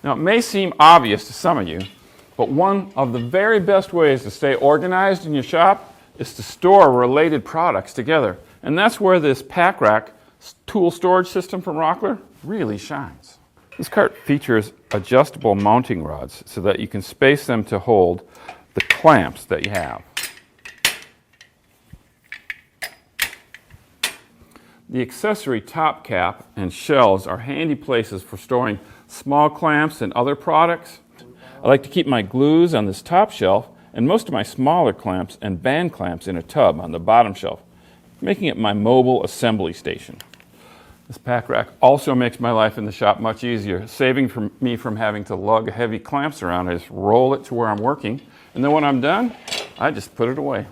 Now, it may seem obvious to some of you, but one of the very best ways to stay organized in your shop is to store related products together. And that's where this pack rack tool storage system from Rockler really shines. This cart features adjustable mounting rods so that you can space them to hold the clamps that you have. The accessory top cap and shelves are handy places for storing small clamps and other products. I like to keep my glues on this top shelf and most of my smaller clamps and band clamps in a tub on the bottom shelf, making it my mobile assembly station. This pack rack also makes my life in the shop much easier, saving me from having to lug heavy clamps around. I just roll it to where I'm working, and then when I'm done, I just put it away.